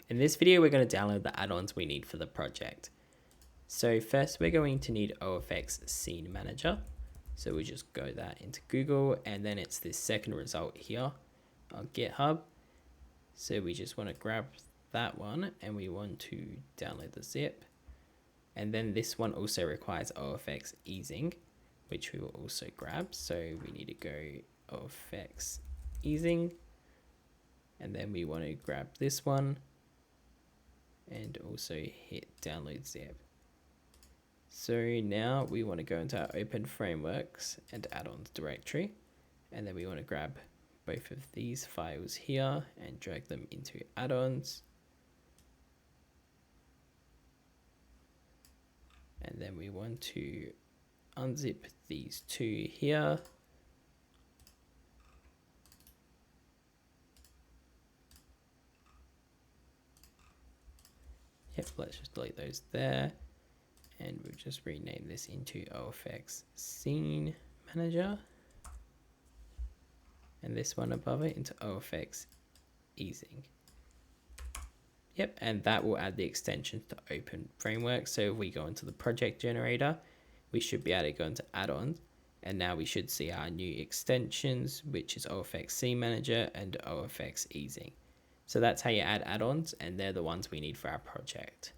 In this video, we're going to download the add-ons we need for the project. So first, we're going to need OFX Scene Manager. So we just go that into Google, and then it's this second result here on GitHub. So we just want to grab that one, and we want to download the zip. And then this one also requires OFX easing, which we will also grab. So we need to go OFX easing, and then we want to grab this one and also hit download zip. So now we want to go into our OpenFrameworks and add-ons directory, and then we want to grab both of these files here and drag them into add-ons. And then we want to unzip these two here. Yep, let's just delete those there. And we'll just rename this into OFX Scene Manager. And this one above it into OFX Easing. Yep, and that will add the extensions to OpenFrameworks. So if we go into the project generator, we should be able to go into add-ons. And now we should see our new extensions, which is OFX Scene Manager and OFX Easing. So that's how you add add-ons, and they're the ones we need for our project.